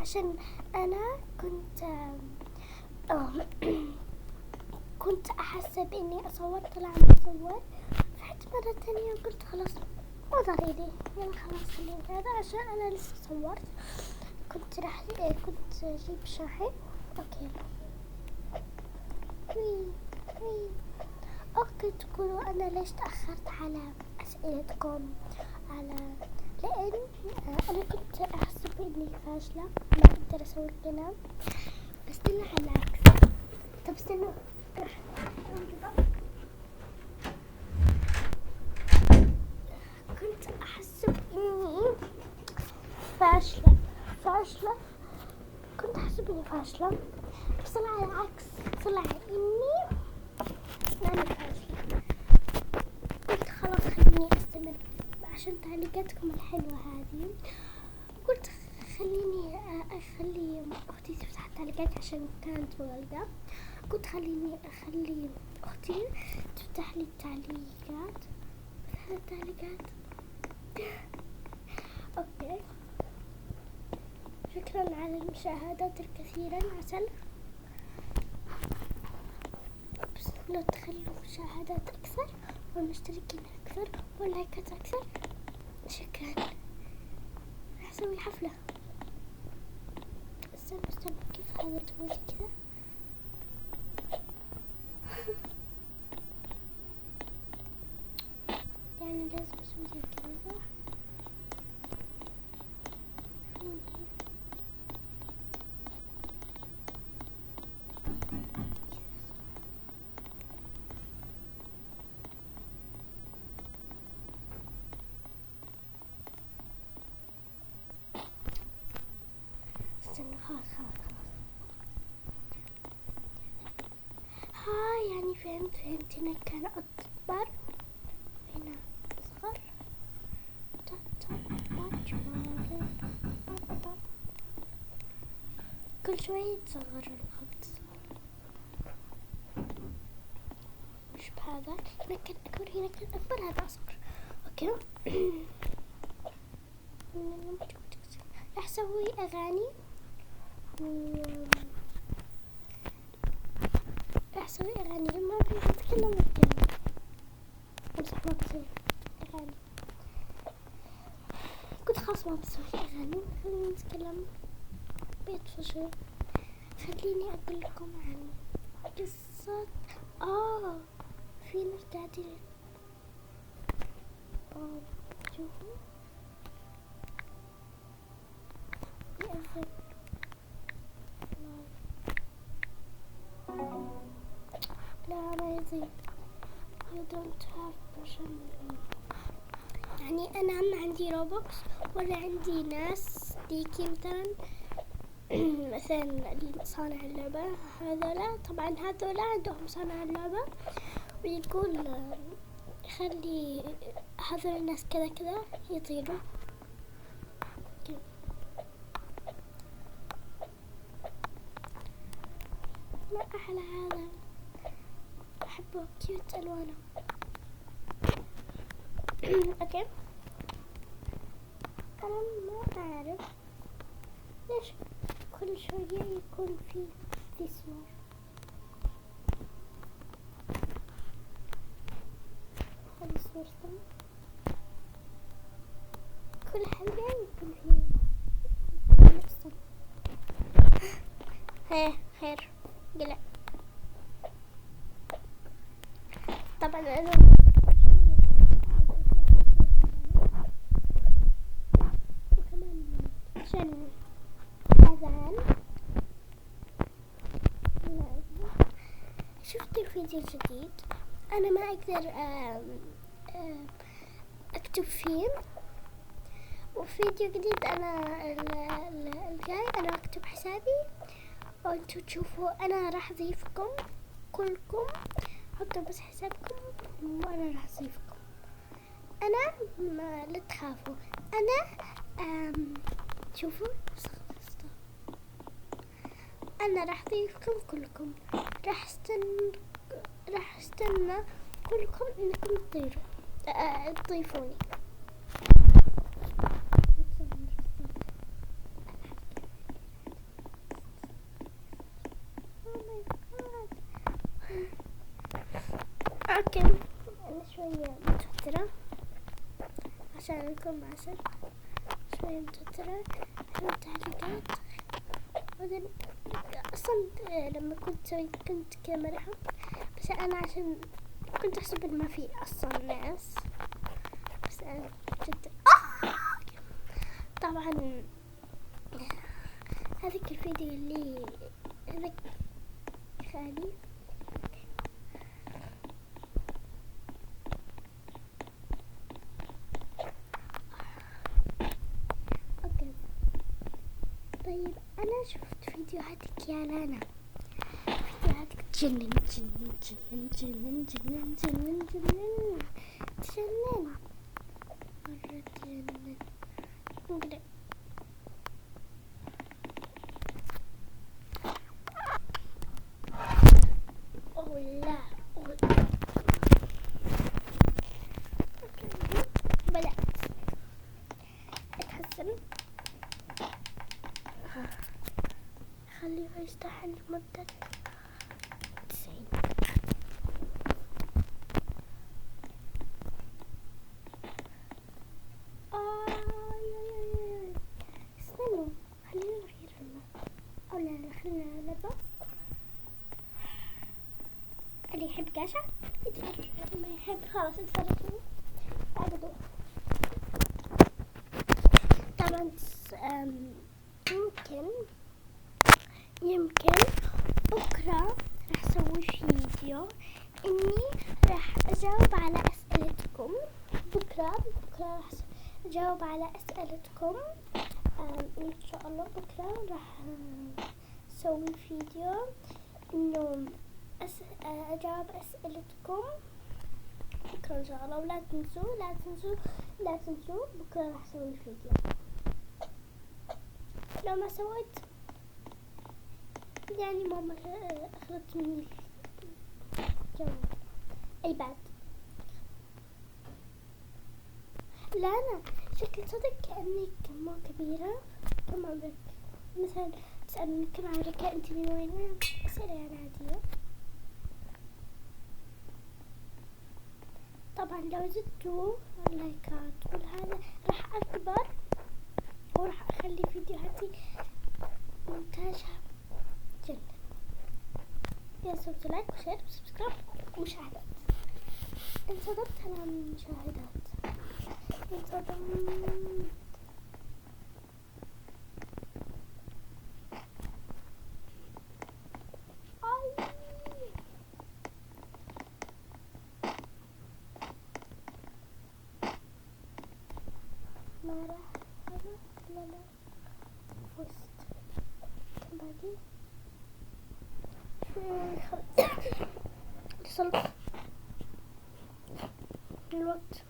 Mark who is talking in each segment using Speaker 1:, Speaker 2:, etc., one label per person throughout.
Speaker 1: عشان أنا كنت أحسب إني أصور طلع مصور، فحت مرة تانية وقلت خلاص مو ضروري، يلا خلاص خليني هذا عشان أنا لسه صورت. كنت أجيب شاحن. أوكي أوكي. تقولوا أنا ليش تأخرت على أسئلتكم؟ لأن أنا كنت أحسب إني فاشلة ما أقدر أسوي كلام، بس طلع العكس. طب استنوا، كنت أحسب إني فاشلة. كنت أحسب إني فاشلة، بس طلع العكس، طلع إني أنا فاشلة. قلت خلاص خليني أستمر عشان تعليقاتكم الحلوة هذه. قلت خليني أخلي أختي تفتح التعليقات عشان كانت والدة. قلت خليني أخلي أختي تفتح لي التعليقات. أوكي، شكرا على المشاهدات الكثيرة. عسل، بس لو تخلوا مشاهدات أكثر والمشتركين أكثر واللايكات أكثر شكرا. راح أسوي حفلة. استنى كيف هذا تسوي كذا؟ يعني لازم أسوي زي كذا صح؟ استنى خلاص. يعني فهمت هنا كان أكبر هنا أصغر. كل شوي يتصغر الخط، مش بهذا. هنا كان أكبر، هنا كان أكبر، هذا أصغر. أوكي. راح أسوي أغاني لما بتكلم امسح. ما بسوي أغاني، كنت خلاص ما بسوي أغاني. خلينا نتكلم بيت فشل. خليني أقول لكم عن قصة في ناس قاعدين شوفوا يأذن. لا ما يزيد. I don't have permission. يعني أنا ما عندي روبوكس ولا عندي ناس ديكي مثلا صانع اللعبة. هذولا عندهم صانع اللعبة، ويقول خلي هذول الناس كذا يطيروا. ما أحلى هذا، أحبه كيوت ألوانه. أوكي، أنا ما أعرف ليش كل شوية يكون في اسمه. هذه صورته كل حلقة يكون فيه نفسه. خير قلع. طبعا أنا عشان أذان. شفت الفيديو الجديد؟ أنا ما أقدر أكتب فيه، وفيديو جديد أنا الجاي أنا أكتب حسابي وأنتوا تشوفوا. أنا راح أضيفكم كلكم، حطوا بس حسابكم وأنا راح أضيفكم. أنا لا تخافوا. أنا شوفوا أنا راح أضيفكم كلكم. راح استنى كلكم إنكم تضيفوني. اوكي انا شوية متوترة عشان اكون معسل، شوية متوترة عشان التعليقات. بعدين اصلا لما كنت كذا مرحة، بس انا عشان كنت احسب ان ما في اصلا ناس، بس انا جدا طبعا هذاك الفيديو اللي هذاك خالي اوكي. طيب انا شفت فيديوهاتك يا لانا، فيديوهاتك تجنن جنن جنن جنن جنن جنن جنن تجنن مرة تجنن. نقدر اوه لا بدأت اتحسن، خليه يستحن لمدة 90. استنوا خلينا نغير الماء، او لا خلينا لبا. اللي يحب كاشة يتفرج، ما يحب خلاص يتفرج اعقدوا. طبعا يمكن بكرة راح اسوي فيديو اني راح اجاوب على اسئلتكم. بكرة راح اجاوب على اسئلتكم ان شاء الله. بكرة راح اسوي فيديو انه اجاوب اسئلتكم بكرة ان شاء الله. ولا تنسوا بكرة راح اسوي فيديو. لو ما سويت يعني ماما اخذت مني الجوال ايباد. لا انا شكل صدق كأنك مو كبيرة. كم عمرك؟ مثلا تسألني كم عمرك انت من وين؟ اسئلة يعني عادية. طبعا لو زدتوا اللايكات والهذا راح اكبر وراح اخلي فيديوهاتي مونتاجها جدا. يا سويتوا لايك وشير وسبسكرايب ومشاهدات. انصدمت انا من المشاهدات، انصدمت. ما راح لا فزت. كم باقي؟ وصلت الوقت.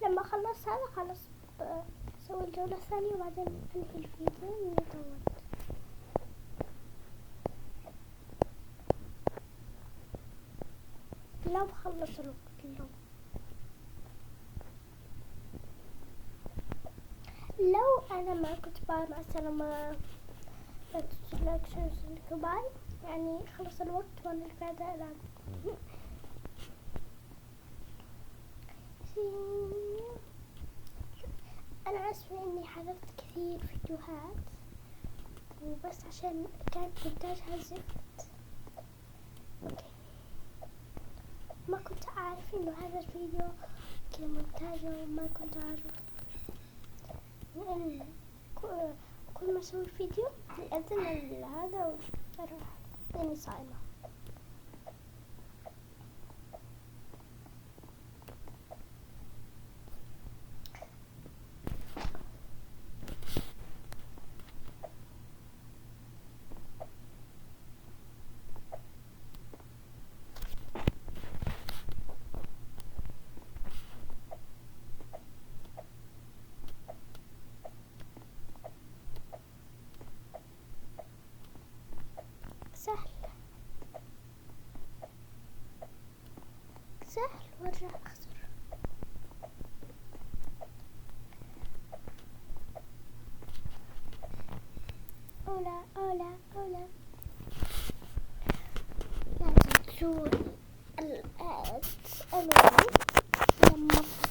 Speaker 1: لما خلص هذا خلص بسوي الجولة الثانية وبعدين انهي الفيديو اني طولت. لا بخلص الوقت. لو انا ما كنت باي مع السلامة لا تنسوا لايك شير باي، يعني خلص الوقت وانا قاعدة العب. انا اسفة اني حذفت كثير فيديوهات وبس عشان كانت مونتاجها زفت. اوكي ما كنت اعرف انه هذا الفيديو كذا مونتاجه، وما كنت اعرف لان كل ما اسوي فيديو يأذن هذا وراح لاني صايمة. سهل وارجع اخسر. اولا اولا اولا تريدوا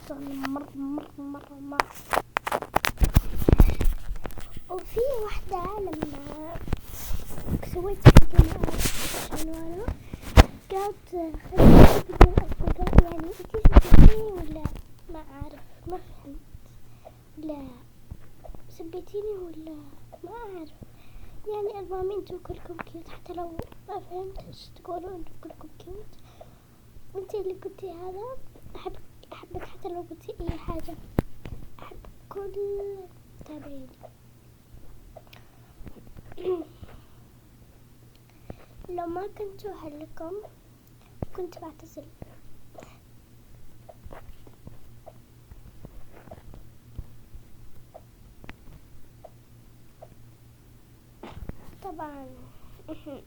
Speaker 1: تسألوني، مرة. وفي واحدة لما سويت فيديو مع عنوانه قالت خليني بدون أصدقاء، يعني انتي سبيتيني ولا ما أعرف، ما فهمت، لا سبيتيني ولا ما أعرف، يعني المهم انتو كلكم كيوت، حتى لو ما فهمت ايش تقولوا انتو كلكم كيوت. انتي اللي قلتي هذا أحبك حتى لو قلتي أي حاجة، أحب كل تابعيني. لو ما كنتوا أهلكم كنت بعتزل. طبعا أقول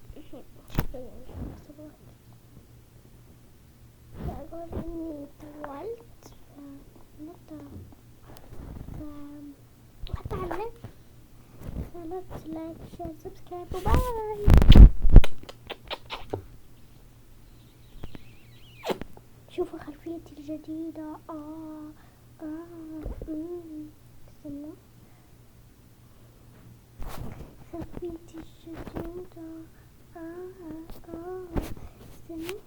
Speaker 1: إني طولت هتعلم، فلا لايك شير سبسكرايب وباي. شوفوا خلفيتي الجديدة. استنوا، خلفيتي الجديدة. استنوا.